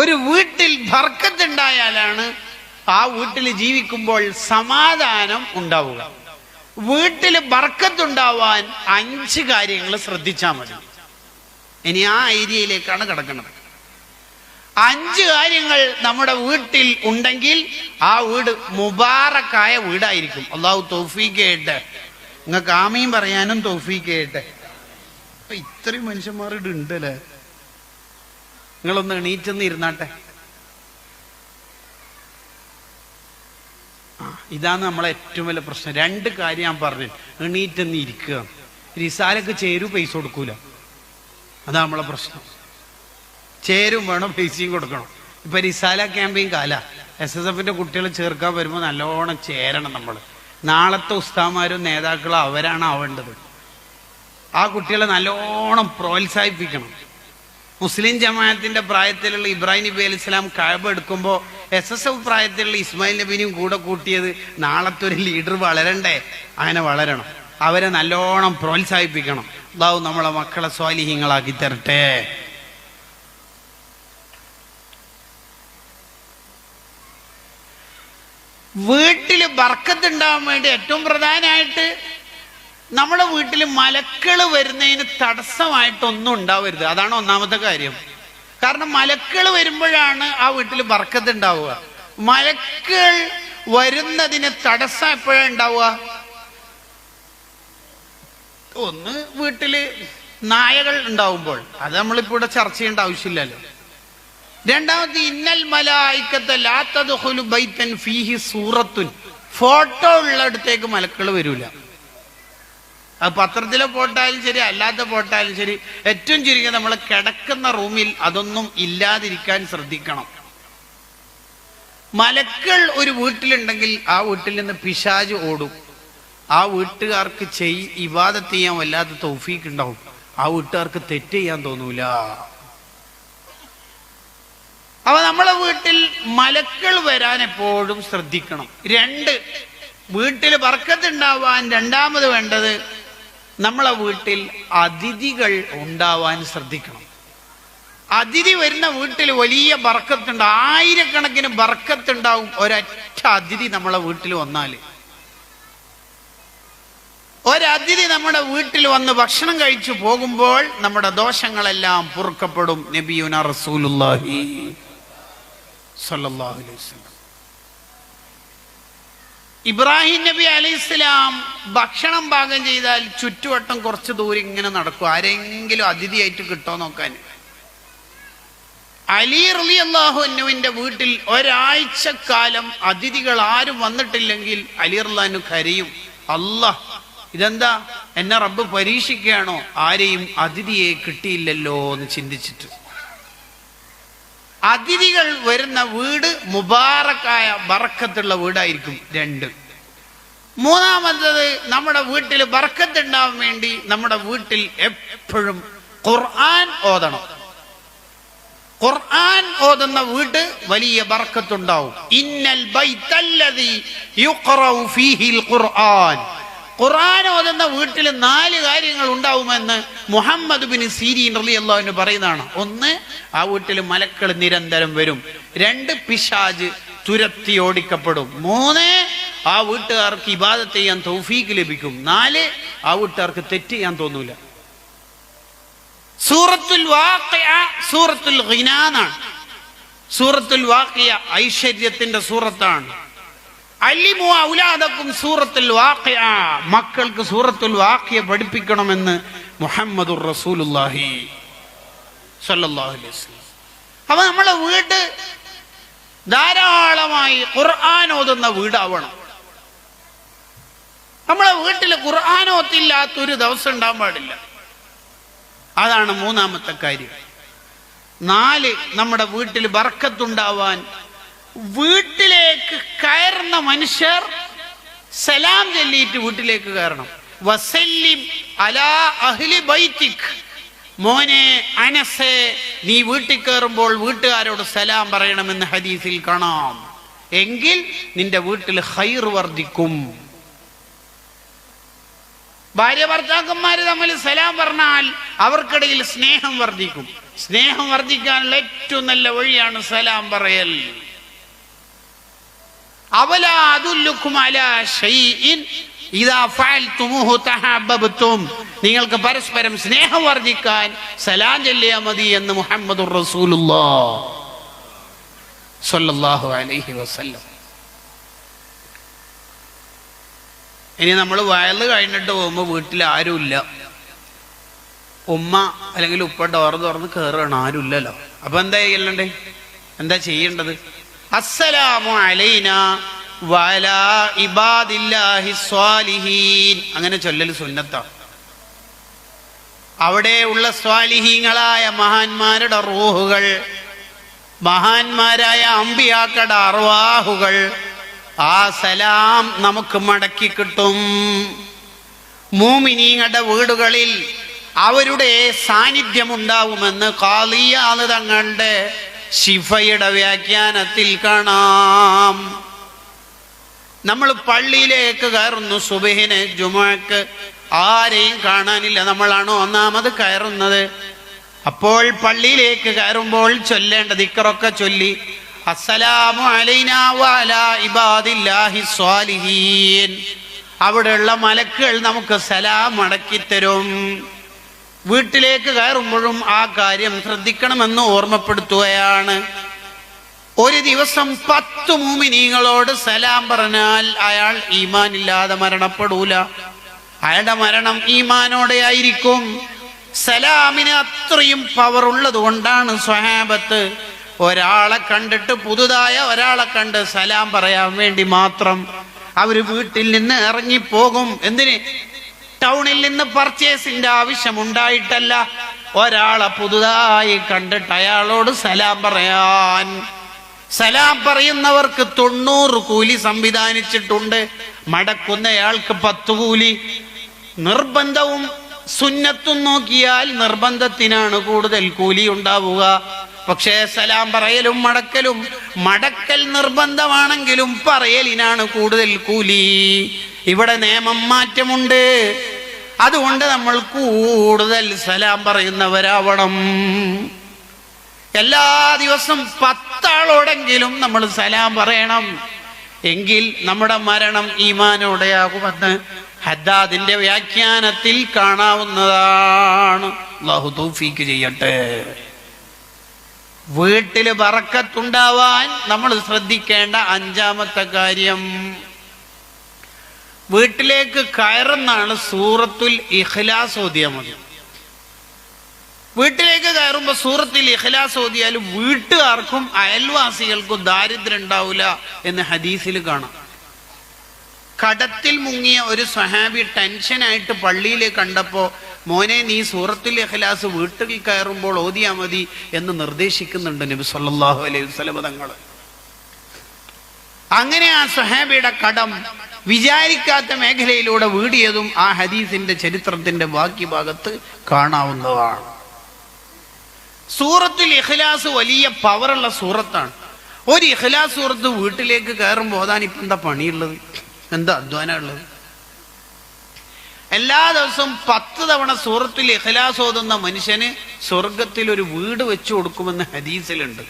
ഒരു വീട്ടിൽ ബർക്കത്തുണ്ടായാലാണ് ആ വീട്ടിൽ ജീവിക്കുമ്പോൾ സമാധാനം ഉണ്ടാവുക. വീട്ടിൽ ബർക്കത്തുണ്ടാവാൻ 5 കാര്യങ്ങൾ ശ്രദ്ധിച്ചാൽ മതി. ഇനി ആ ഏരിയയിലേക്കാണ് കിടക്കുന്നത്. 5 കാര്യങ്ങൾ നമ്മുടെ വീട്ടിൽ ഉണ്ടെങ്കിൽ ആ വീട് മുബാറക്കായ വീടായിരിക്കും. അള്ളാഹു തൗഫീഖ് ചെയ്യട്ടെ. നിങ്ങൾക്ക് ആമീൻ പറയാനും തൗഫീഖ് ചെയ്യട്ടെ. ഇത്രയും മനുഷ്യന്മാർ ഉണ്ടല്ലേ. നിങ്ങളൊന്ന് എണീറ്റെന്ന് ഇരുന്നാട്ടെ. ഇതാണ് നമ്മളെ ഏറ്റവും വലിയ പ്രശ്നം. 2 കാര്യം ഞാൻ പറഞ്ഞു. എണീറ്റെന്ന് ഇരിക്കുക. റിസാലക്ക് ചേരും പൈസ കൊടുക്കൂല. അതാ നമ്മളെ പ്രശ്നം. ചേരും വേണം, പൈസയും കൊടുക്കണം. ഇപ്പൊ റിസാല ക്യാമ്പയിൻ കാല SSFന്റെ കുട്ടികളെ ചേർക്കാൻ വരുമ്പോൾ നല്ലോണം ചേരണം. നമ്മൾ നാളത്തെ ഉസ്താമാരും നേതാക്കളും അവരാണ് ആവേണ്ടത്. ആ കുട്ടികളെ നല്ലോണം പ്രോത്സാഹിപ്പിക്കണം. മുസ്ലിം ജമാഅത്തിന്റെ പ്രായത്തിലുള്ള ഇബ്രാഹിം നബി അലൈഹി സ്വലാം കഅബ എടുക്കുമ്പോൾ SSF പ്രായത്തിലുള്ള ഇസ്മായിൽ നബിനെയും കൂടെ കൂട്ടിയത് നാളത്തെ ഒരു ലീഡർ വളരണ്ടേ. അങ്ങനെ വളരണം. അവരെ നല്ലോണം പ്രോത്സാഹിപ്പിക്കണം. അല്ലാഹു നമ്മളെ മക്കളെ സ്വാലിഹീങ്ങളാക്കി തരട്ടെ. വീട്ടില് ബർക്കത്തുണ്ടാവാൻ വേണ്ടി ഏറ്റവും പ്രധാനമായിട്ട് നമ്മുടെ വീട്ടിൽ മലക്കള് വരുന്നതിന് തടസ്സമായിട്ടൊന്നും ഉണ്ടാവരുത്. അതാണ് ഒന്നാമത്തെ കാര്യം. കാരണം മലക്കൾ വരുമ്പോഴാണ് ആ വീട്ടിൽ ബർക്കത്ത് ഉണ്ടാവുക. മലക്കൾ വരുന്നതിന് തടസ്സം എപ്പോഴാണ് ഉണ്ടാവുക? ഒന്ന്, വീട്ടില് നായകൾ ഉണ്ടാവുമ്പോൾ. അത് നമ്മളിപ്പോ ഇവിടെ ചർച്ച ചെയ്യേണ്ട ആവശ്യമില്ലല്ലോ. രണ്ടാമത്, ഇന്നൽ മലായികത ലാ തദ്ഖുലു ബൈതൻ ഫീഹി സൂറത്തുൻ. ഫോട്ടോ ഉള്ളിടത്തേക്ക് മലക്കൾ വരൂല. അത് പത്രത്തിലെ പോട്ടാലും ശരി, അല്ലാത്ത പോട്ടാലും ശരി, ഏറ്റവും ചുരുങ്ങിയ നമ്മൾ കിടക്കുന്ന റൂമിൽ അതൊന്നും ഇല്ലാതിരിക്കാൻ ശ്രദ്ധിക്കണം. മലക്കൾ ഒരു വീട്ടിലുണ്ടെങ്കിൽ ആ വീട്ടിൽ നിന്ന് പിശാച് ഓടും. ആ വീട്ടുകാർക്ക് ഇബാദത്ത് ചെയ്യാൻ വല്ലാത്ത തൗഫീഖ് ഉണ്ടാവും. ആ വീട്ടുകാർക്ക് തെറ്റ് ചെയ്യാൻ തോന്നൂല. അപ്പൊ നമ്മളെ വീട്ടിൽ മലക്കൾ വരാൻ എപ്പോഴും ശ്രദ്ധിക്കണം. 2, വീട്ടിൽ ബർക്കത്തുണ്ടാവാൻ രണ്ടാമത് വേണ്ടത് നമ്മളെ വീട്ടിൽ അതിഥികൾ ഉണ്ടാവാൻ ശ്രദ്ധിക്കണം. അതിഥി വരുന്ന വീട്ടിൽ വലിയ ബർക്കത്തുണ്ട്. 1000കണക്കിന് ബർക്കത്തുണ്ടാവും ഒരൊറ്റ അതിഥി നമ്മളെ വീട്ടിൽ വന്നാൽ. ഒരതിഥി നമ്മുടെ വീട്ടിൽ വന്ന് ഭക്ഷണം കഴിച്ചു പോകുമ്പോൾ നമ്മുടെ ദോഷങ്ങളെല്ലാം പൊറുക്കപ്പെടും. നബിയുനാ റസൂലുള്ളാഹി സ്വല്ലല്ലാഹു അലൈഹി വസല്ലം. ഇബ്രാഹിം നബി അലൈഹിസ്സലാം ഭക്ഷണം പാകം ചെയ്താൽ ചുറ്റുവട്ടം കുറച്ച് ദൂരം ഇങ്ങനെ നടക്കും, ആരെങ്കിലും അതിഥിയായിട്ട് കിട്ടോ നോക്കാൻ. അലി റളിയല്ലാഹു അൻഹുവിന്റെ വീട്ടിൽ ഒരാഴ്ചക്കാലം അതിഥികൾ ആരും വന്നിട്ടില്ലെങ്കിൽ അലി റളിയല്ലാഹു അൻഹു കരയും. അല്ലാഹ്, ഇതെന്താ, എന്നെ റബ്ബ് പരീക്ഷിക്കുകയാണോ? ആരെയും അതിഥിയെ കിട്ടിയില്ലല്ലോ എന്ന് ചിന്തിച്ചിട്ട്. അതിഥികൾ വരുന്ന വീട് മുബാറക്കായ ബർക്കത്തുള്ള വീടായിരിക്കും. 2, മൂന്നാമത്തത്, നമ്മുടെ വീട്ടിൽ ബർക്കത്തുണ്ടാവാൻ വേണ്ടി നമ്മുടെ വീട്ടിൽ എപ്പോഴും ഖുർആൻ ഓതണം. ഖുർആൻ ഓതുന്ന വീട് വലിയ ബർക്കത്തുണ്ടാവും. ഇന്നൽ ബൈതല്ലദീ യുഖറഉ ഫീഹിൽ ഖുർആൻ. ഖുർആൻ ഓതുന്ന വീട്ടിൽ 4 കാര്യങ്ങൾ ഉണ്ടാവുമെന്ന് മുഹമ്മദ് ബിൻ സീരീൻ റളിയല്ലാഹു അൻഹു പറയുന്നതാണ്. 1, ആ വീട്ടിൽ മലക്കൾ നിരന്തരം വരും. 2, പിശാച് തുരത്തി ഓടിക്കപ്പെടും. 3, ആ വീട്ടുകാർക്ക് ഇബാദത്ത് ചെയ്യാൻ തൗഫീഖ് ലഭിക്കും. 4, ആ വീട്ടുകാർക്ക് തെറ്റ് ചെയ്യാൻ തോന്നൂല. സൂറത്തുൽ വാഖിഅ സൂറത്തുൽ ഗിനാനാണ്. സൂറത്തുൽ വാഖിഅ ഐശ്വര്യത്തിന്റെ സൂറത്താണ്. അല്ലിമു ഔലാദക്കും സൂറത്തുൽ വാഖിഅ. മക്കൾക്ക് സൂറത്തുൽ വാഖിഅ പഠിപ്പിക്കണമെന്ന് മുഹമ്മദുർ റസൂലുള്ളാഹി സ്വല്ലല്ലാഹു അലൈഹി വസല്ലം. അപ്പൊ നമ്മളെ വീട് ധാരാളമായി ഖുർആൻ ഓതുന്ന വീടാവണം. നമ്മളെ വീട്ടിൽ ഖുർആൻ ഓത്തില്ലാത്തൊരു ദിവസം ഉണ്ടാകാൻ പാടില്ല. അതാണ് മൂന്നാമത്തെ കാര്യം. 4, നമ്മുടെ വീട്ടിൽ ബർക്കത്തുണ്ടാവാൻ വീട്ടിലേക്ക് കയറുന്ന മനുഷ്യർ സലാം ചൊല്ലിയിട്ട് വീട്ടിലേക്ക് കയറണം. വസല്ലിം അലാ അഹ്ലി ബൈതിക്. മോനെ അനസേ, നീ വീട്ടിൽ കയറുമ്പോൾ വീട്ടുകാരോട് സലാം പറയണമെന്ന് ഹദീസിൽ കാണാം. എങ്കിൽ നിന്റെ വീട്ടിൽ ഖൈർ വർദ്ധിക്കും. ഭാര്യ ഭർത്താക്കന്മാര് തമ്മിൽ സലാം പറഞ്ഞാൽ അവർക്കിടയിൽ സ്നേഹം വർദ്ധിക്കും. സ്നേഹം വർദ്ധിക്കാനുള്ള ഏറ്റവും നല്ല വഴിയാണ് സലാം പറയൽ. അവലാ അദുല്ലുക്കും അലാ ശൈഇൻ ഇദാ ഫഅൽതുമുഹു തഹബ്ബതും. നിങ്ങൾക്ക് പരസ്പരം സ്നേഹം വർദ്ധിക്കാൻ സലാം ചൊല്ലിയാൽ മതി എന്ന് മുഹമ്മദുർ റസൂലുള്ളാഹ് സ്വല്ലല്ലാഹു അലൈഹി വസല്ലം. ഇനി നമ്മൾ വയല് കഴിഞ്ഞിട്ട് പോകുമ്പോൾ വീട്ടിൽ ആരുമില്ല, ഉമ്മ അല്ലെങ്കിൽ ഉപ്പ ഡോർ തുറന്ന് കയറുകയാണ്, ആരുമില്ലല്ലോ. അപ്പൊ എന്താ ചെയ്യണ്ടേ? എന്താ ചെയ്യേണ്ടത്? അസ്സലാമു അലൈനാ വഅലാ ഇബാദില്ലാഹി സ്വാലിഹീൻ അങ്ങനെ ചൊല്ലൽ സുന്നത്താ. അവിടെ ഉള്ള സ്വാലിഹീങ്ങളായ മഹാന്മാരുടെ റൂഹുകൾ, മഹാന്മാരായ അമ്പിയാക്കളുടെ അർവാഹുകൾ, ആ സലാം നമുക്ക് മടക്കി കിട്ടും. മൂമിനീങ്ങളുടെ വീടുകളിൽ അവരുടെ സാന്നിധ്യം ഉണ്ടാവുമെന്ന് ഖാളിയാദ് തങ്ങളുടെ ശിഫയുടെ വ്യാഖ്യാനത്തിൽ കാണാം. നമ്മൾ പള്ളിയിലേക്ക് കയറുന്നു, സുബഹിന് ജുമുഅക്ക് ആരെയും കാണാനില്ല, നമ്മളാണ് ഒന്നാമത് കയറുന്നത്. അപ്പോൾ പള്ളിയിലേക്ക് കയറുമ്പോൾ ചൊല്ലേണ്ട ദിക്റൊക്കെ ചൊല്ലി അസ്സലാമു അലൈനാ വഅലാ ഇബാദില്ലാഹി സ്വാലിഹീൻ. അവിടെയുള്ള മലക്കുകൾ നമുക്ക് സലാം മടക്കിത്തരും. വീട്ടിലേക്ക് കയറുമ്പോഴും ആ കാര്യം ശ്രദ്ധിക്കണമെന്ന് ഓർമ്മപ്പെടുത്തുകയാണ്. ഒരു ദിവസം 10 മുഅ്മിനീങ്ങളോട് സലാം പറഞ്ഞാൽ അയാൾ ഈമാനില്ലാതെ മരണപ്പെടൂല, അയാളുടെ മരണം ഈമാനോടെ ആയിരിക്കും. സലാമിന് അത്രയും പവർ ഉള്ളത് കൊണ്ടാണ് സ്വഹാബത്ത് ഒരാളെ കണ്ടിട്ട്, പുതുതായ ഒരാളെ കണ്ട് സലാം പറയാൻ വേണ്ടി മാത്രം അവര് വീട്ടിൽ നിന്ന് ഇറങ്ങിപ്പോകും. എന്തിന്? ടൗണിൽ നിന്ന് പർച്ചേസിന്റെ ആവശ്യമുണ്ടായിട്ടല്ല, ഒരാളെ പുതുതായി കണ്ടിട്ട് അയാളോട് സലാം പറയാൻ. സലാം പറയുന്നവർക്ക് 90 കൂലി സംവിധാനിച്ചിട്ടുണ്ട്, മടക്കുന്നയാൾക്ക് 10 കൂലി. നിർബന്ധവും സുന്നത്തും നോക്കിയാൽ നിർബന്ധത്തിനാണ് കൂടുതൽ കൂലി ഉണ്ടാവുക. പക്ഷേ സലാം പറയലും മടക്കൽ നിർബന്ധമാണെങ്കിലും പറയലിനാണ് കൂടുതൽ കൂലി. ഇവിടെ നിയമം മാറ്റമുണ്ട്. അതുകൊണ്ട് നമ്മൾ കൂടുതൽ സലാം പറയുന്നവരാവണം. എല്ലാ ദിവസം 10 ആളോടെങ്കിലും നമ്മൾ സലാം പറയണം. എങ്കിൽ നമ്മുടെ മരണം ഈമാനോടെയാകുമെന്ന് ഹദ്ദാദിന്റെ വ്യാഖ്യാനത്തിൽ കാണാവുന്നതാണ്. അല്ലാഹു തൗഫീക്ക് ചെയ്യട്ടെ. വീട്ടില് ബറക്കത്തുണ്ടാവാൻ നമ്മൾ ശ്രദ്ധിക്കേണ്ട 5ാമത്തെ കാര്യം, വീട്ടിലേക്ക് കയറുന്നാണ് സൂറത്തുൽ ഇഖ്ലാസ് ഓതിയാൽ മതി. വീട്ടിലേക്ക് കയറുമ്പോൾ സൂറത്തുൽ ഇഖ്ലാസ് ഓതിയാൽ വീട്ടുകാർക്കും അയൽവാസികൾക്കും ദാരിദ്ര്യം ഉണ്ടാവില്ല എന്ന് ഹദീസിൽ കാണാം. കടത്തിൽ മുങ്ങിയ ഒരു സ്വഹാബി ടെൻഷനായിട്ട് പള്ളിയിലേക്ക് കണ്ടപ്പോ, മോനെ നീ സൂറത്തുൽ ഇഖ്ലാസ് വീട്ടിൽ കയറുമ്പോൾ ഓതിയാ മതി എന്ന് നിർദ്ദേശിക്കുന്നുണ്ട് നബി സല്ലല്ലാഹു അലൈഹി വസല്ലം തങ്ങൾ. അങ്ങനെ ആ സ്വഹാബിയുടെ കടം വിചാരിക്കാത്ത മേഖലയിലൂടെ വീടിയതും ആ ഹദീസിന്റെ ചരിത്രത്തിന്റെ ബാക്കി ഭാഗത്ത് കാണാവുന്നതാണ്. സൂറത്തുൽ ഇഖ്ലാസ് വലിയ പവറുള്ള സൂറത്താണ്. ഒരു ഇഖ്ലാസ് സൂറത്ത് വീട്ടിലേക്ക് കയറുമ്പോൾ ഓതാൻ ഇപ്പം എന്താ പണിയുള്ളത്? എന്താ അധ്വാനം ഉള്ളത്? എല്ലാ ദിവസവും 10 തവണ സൂറത്തുൽ ഇഖ്ലാസ് ഓതുന്ന മനുഷ്യന് സ്വർഗത്തിൽ ഒരു വീട് വെച്ചു കൊടുക്കുമെന്ന് ഹദീസിലുണ്ട്.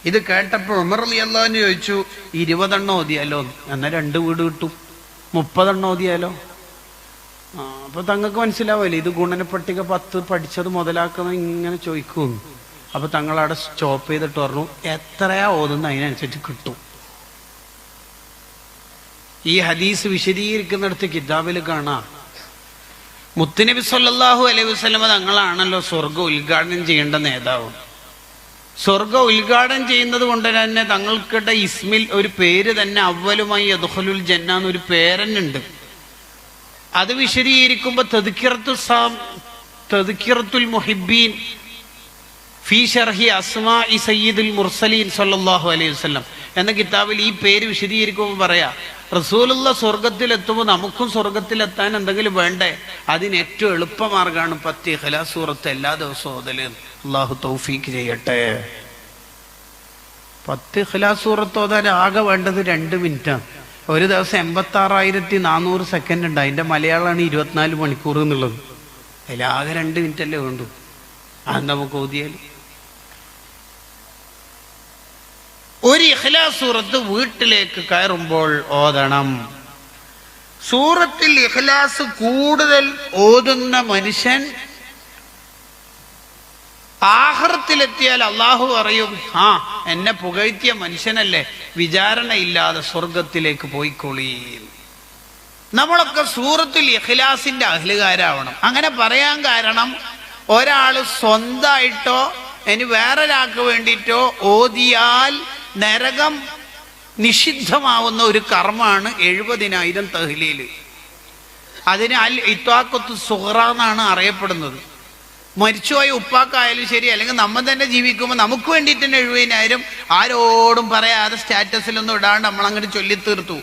ഇത് കേട്ടപ്പോൾ ഉമർ റളിയല്ലാഹു അൻഹു ചോദിച്ചു, 20 എണ്ണം ഓതിയാലോ? എന്നാൽ 2 വീട് കിട്ടും. 30 എണ്ണം ഓതിയാലോ? അപ്പൊ തങ്ങൾക്ക് മനസ്സിലാവല്ലേ ഇത് ഗുണനപ്പട്ടിക 10 പഠിച്ചത് മുതലാക്കുന്ന ഇങ്ങനെ ചോദിക്കും. അപ്പൊ തങ്ങളവിടെ സ്റ്റോപ്പ് ചെയ്തിട്ട് പറഞ്ഞു, എത്രയാ ഓതുന്ന അതിനനുസരിച്ച് കിട്ടും. ഈ ഹദീസ് വിശദീകരിക്കുന്നിടത്ത് കിതാബിൽ കാണാം, മുത്തുനബി സല്ലല്ലാഹു അലൈഹി വസല്ലം തങ്ങളാണല്ലോ സ്വർഗം ഉദ്ഘാടനം ചെയ്യേണ്ട നേതാവ്. സ്വർഗം ഉദ്ഘാടനം ചെയ്യുന്നത് കൊണ്ട് തന്നെ തങ്ങൾക്കിടെ ഇസ്മിൽ ഒരു പേര് തന്നെ അവലുമായി യദ്ഖുലുൽ ജന്ന എന്നൊരു പേരന്നുണ്ട്. അത് വിശദീകരിക്കുമ്പോൾ തദ്കിറത്തുൽ മുഹിബ്ബീൻ ഫീ ശർഹി അസ്മാഇ സയ്യിദുൽ മുർസലീൻ സല്ലല്ലാഹു അലൈഹി വസല്ലം എന്ന കിതാബിൽ ഈ പേര് വിശദീകരിക്കുമ്പോൾ പറയാ, റസൂലുള്ള സ്വർഗത്തിലെത്തുമ്പോൾ നമുക്കും സ്വർഗത്തിലെത്താൻ എന്തെങ്കിലും വേണ്ടേ? അതിന് ഏറ്റവും എളുപ്പമാർഗമാണ് 10 ഇഖ്ലാസ് സൂറത്ത് എല്ലാ ദിവസവും ഓതല്. അല്ലാഹു തൗഫീക്ക് ചെയ്യട്ടെ. 10 ഇഖ്ലാസ് സൂറത്ത് ഓതാൻ ആകെ വേണ്ടത് 2 മിനിറ്റാണ്. ഒരു ദിവസം 86,400 സെക്കൻഡ് ഉണ്ട്. അതിൻ്റെ മലയാളമാണ് 24 മണിക്കൂർ എന്നുള്ളത്. അതിലാകെ 2 മിനിറ്റ് അല്ലേ വേണ്ടു. അത് നമുക്ക് ഓതിയാൽ ഒരു ഇഖ്ലാസ് സൂറത്ത് വീട്ടിലേക്ക് കയറുമ്പോൾ ഓതണം. സൂറത്തിൽ ഇഖ്ലാസ് കൂടുതൽ ഓതുന്ന മനുഷ്യൻ ആഖിറത്തിലെത്തിയാൽ അള്ളാഹു പറയും, ആ എന്നെ പുകഴ്ത്തിയ മനുഷ്യനല്ലേ, വിചാരണയില്ലാതെ സ്വർഗത്തിലേക്ക് പോയിക്കൊള്ളീ. നമ്മളൊക്കെ സൂറത്തുൽ ഇഖ്ലാസിന്റെ അഹ്ലുകാരാവണം. അങ്ങനെ പറയാൻ കാരണം, ഒരാൾ സ്വന്തമായിട്ടോ ഇനി വേറൊരാൾക്ക് വേണ്ടിയിട്ടോ ഓതിയാൽ നരകം നിഷിദ്ധമാവുന്ന ഒരു കർമ്മമാണ് 70,000 തഹ്ലീൽ. അതിന് അൽ ഇത്വാഖത്തു സുഗ്റ എന്നാണ് അറിയപ്പെടുന്നത്. മരിച്ചുപോയ ഉപ്പാക്കായാലും ശരി, അല്ലെങ്കിൽ നമ്മൾ തന്നെ ജീവിക്കുമ്പോൾ നമുക്ക് വേണ്ടിയിട്ട് തന്നെ 70,000 ആരോടും പറയാതെ സ്റ്റാറ്റസിലൊന്നും ഇടാണ്ട് നമ്മളങ്ങോട്ട് ചൊല്ലിത്തീർത്തു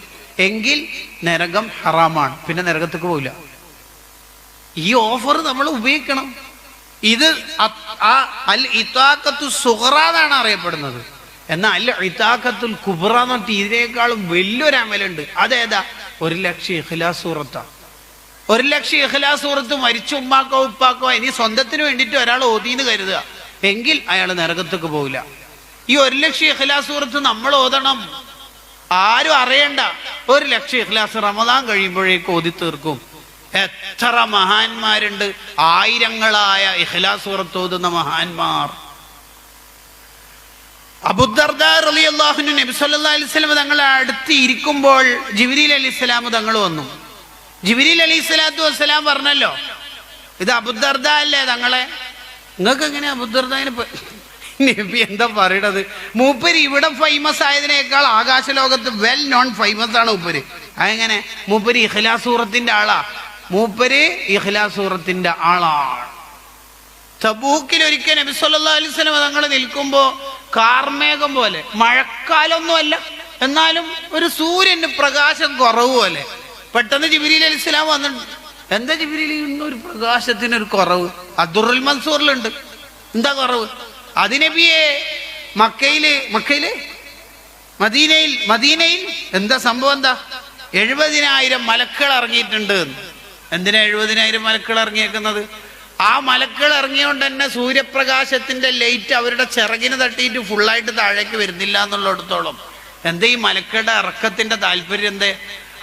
എങ്കിൽ നരകം ഹറാമാണ്, പിന്നെ നരകത്തേക്ക് പോവില്ല. ഈ ഓഫർ നമ്മൾ ഉപയോഗിക്കണം. ഇത് അൽ ഇത്വാഖത്തു സുഗ്റ എന്നാണ് അറിയപ്പെടുന്നത്. എന്നാൽ അൽ ഇത്വാഖത്തുൽ കുബ്ര എന്ന് പറഞ്ഞിട്ട് ഇതിനേക്കാളും വലിയൊരു അമലുണ്ട്. അതേതാ? 1,00,000 ഇഖ്ലാസ് സൂറത്താണ്. 1,00,000 ഇഖ്ലാസ് സൂറത്ത് മരിച്ച ഉമ്മാക്കോ ഉപ്പാക്കോ ഇനി സ്വന്തത്തിന് വേണ്ടിയിട്ട് ഒരാൾ ഓതീന്ന് കരുതുക എങ്കിൽ അയാൾ നരകത്തേക്ക് പോവില്ല. ഈ 1,00,000 ഇഖ്ലാസ് സൂറത്ത് നമ്മൾ ഓതണം. ആരും അറിയണ്ട. 1,00,000 ഇഖ്ലാസ് റമദാൻ കഴിയുമ്പോഴേക്ക് ഓതി തീർക്കും. എത്ര മഹാന്മാരുണ്ട്, ആയിരങ്ങളായ ഇഖ്ലാസ് സൂറത്ത് ഓതുന്ന മഹാന്മാർ. അബൂദർദാ റളിയല്ലാഹു അൻഹു നബി സല്ലല്ലാഹു അലൈഹി വസല്ലം തങ്ങളെ അടുത്ത് ഇരിക്കുമ്പോൾ ജിബ്രീൽ അലൈഹിസ്സലാം തങ്ങൾ വന്നു. ജിബ്രീൽ അലൈഹിസ്സലാത്തു വസ്സലാം പറഞ്ഞല്ലോ, ഇത് അബൂദർദാ അല്ലേ തങ്ങളെ? നിങ്ങൾക്ക് എങ്ങനെ അബൂദർദാനെ നബി എന്താ പറയണത്? മൂപ്പര് ഇവിടെ ഫേമസ് ആയതിനേക്കാൾ ആകാശലോകത്ത് വെൽ നോൺ ഫേമസ് ആണ് മൂപ്പര്. അതെങ്ങനെ? മൂപ്പര് ഇഖ്ലാസ് സൂറത്തിന്റെ ആളാ. മൂപ്പര് ഇഖ്ലാസ് സൂറത്തിന്റെ ആളാണ്. തബൂക്കിൽ ഒരിക്കൽ നബി സല്ലല്ലാഹു അലൈഹി വസല്ലം തങ്ങൾ നിൽക്കുമ്പോ കാർമേഘം പോലെ, മഴക്കാലൊന്നുമല്ല എന്നാലും ഒരു സൂര്യന് പ്രകാശം കുറവ് പോലെ, പെട്ടെന്ന് ജിബ്രീൽ അലൈഹിസ്സലാം വന്നിട്ടുണ്ട്. എന്താ ജിബ്രീൽ ഒരു പ്രകാശത്തിനൊരു കുറവ്? അദ്ദുറുൽ മൻസൂറിലുണ്ട്. എന്താ കുറവ്? അതിനബിയെ മദീനയിൽ എന്താ സംഭവം? എന്താ? 70,000 മലക്കുകൾ ഇറങ്ങിയിട്ടുണ്ട്. എന്തിനാ 70,000 മലക്കുകൾ ഇറങ്ങിയേക്കുന്നത്? ആ മലക്കുകൾ ഇറങ്ങിയോണ്ട് തന്നെ സൂര്യപ്രകാശത്തിന്റെ ലൈറ്റ് അവരുടെ ചിറകിന് തട്ടിയിട്ട് ഫുള്ളായിട്ട് താഴേക്ക് വരുന്നില്ല എന്നുള്ളിടത്തോളം. എന്താ ഈ മലക്കുകളുടെ ഇറക്കത്തിന്റെ താല്പര്യം? എന്തേ?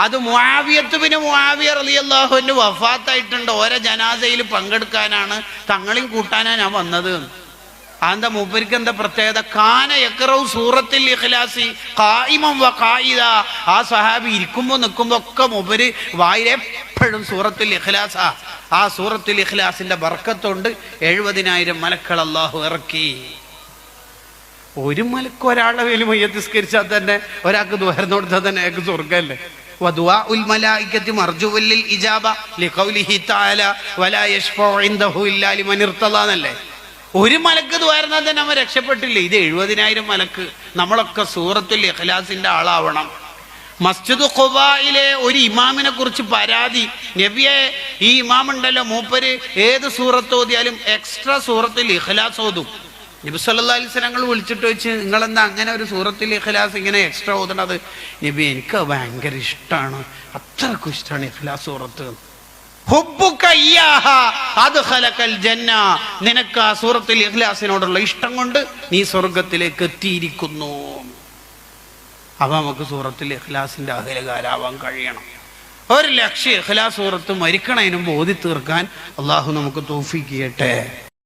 അത് മുആവിയത്ത് ബിൻ മുആവിയ റളിയല്ലാഹു അൻഹു വഫാത്തായിട്ടുണ്ട്. ഓരോ ജനാസയിൽ പങ്കെടുക്കാനാണ്, തങ്ങളെയും കൂട്ടാനാണ് ഞാൻ വന്നത്. അതെന്താ? മൂപ്പർക്ക് എന്താ പ്രത്യേകത? കാന യഖറഉ സൂറത്തുൽ ഇഖ്ലാസി ഖായിമൻ വ ഖായിദ. ആ സഹാബി ഇരിക്കുമ്പോൾ നിൽക്കുമ്പോൾ ഒക്കെ മൂപ്പര് വായിലെപ്പോഴും സൂറത്തുൽ ഇഖ്ലാസാ. ആ സൂറത്തുൽ ഇഖ്ലാസിന്റെ ബർക്കത്തുകൊണ്ട് 70,000 മലക്കുകൾ അല്ലാഹു ഇറക്കി. ഒരു മലക്ക് ഒരാളുടെ മേൽ മയ്യത്ത് നിസ്കരിച്ചാൽ തന്നെ, ഒരാൾക്ക് ദ്വാരം കൊടുത്താൽ തന്നെ അയാൾക്ക് സ്വർഗ്ഗമല്ലേ? വദുആഉൽ മലായികത്തി മർജൂഉൻ ലിൽ ഇജാബ ലിഖൗലിഹി തആല വലാ യശ്ഫഉ ഇൻദഹു ഇല്ലാ ലിമൻ ഇർതളാ എന്നല്ലേ? ഒരു മലക്ക് ദ്വാരന്നാൽ തന്നെ നമ്മൾ രക്ഷപ്പെട്ടില്ലേ? ഇത് 70,000 മലക്ക്. നമ്മളൊക്കെ സൂറത്തുൽ ഇഖ്ലാസിന്റെ ആളാവണം. മസ്ജിദ് ഖുബായിലെ ഒരു ഇമാമിനെ കുറിച്ച് പരാതി, നബിയെ ഈ ഇമാം ഉണ്ടല്ലോ, മൂപ്പര് ഏത് സൂറത്ത് ഓതിയാലും എക്സ്ട്രാ സൂറത്തുൽ ഇഖ്ലാസ് ഓതും. നബി സല്ലല്ലാഹു അലൈഹി വസല്ലം വിളിച്ചിട്ട് വെച്ച്, നിങ്ങളെന്താ അങ്ങനെ ഒരു സൂറത്തുൽ ഇഖ്ലാസ് ഇങ്ങനെ എക്സ്ട്രാ ഓതണത്? നബി, എനിക്ക് ഭയങ്കര ഇഷ്ടമാണ്, അത്രക്കും ഇഷ്ടമാണ് ഇഖ്ലാസ് സൂറത്ത്. നിനക്ക് ആ സൂറത്തുൽ ഇഖ്ലാസിനോടുള്ള ഇഷ്ടം കൊണ്ട് നീ സ്വർഗത്തിലേക്ക് എത്തിയിരിക്കുന്നു. അപ്പൊ നമുക്ക് സൂറത്തുൽ ഇഖ്ലാസിന്റെ അഹ്ലുകാരാവാൻ കഴിയണം. 1,00,000 ഇഖ്ലാസ് സൂറത്ത് മരിക്കണതിനും ഓതി തീർക്കാൻ അള്ളാഹു നമുക്ക് തൗഫീഖ് ചെയ്യട്ടെ.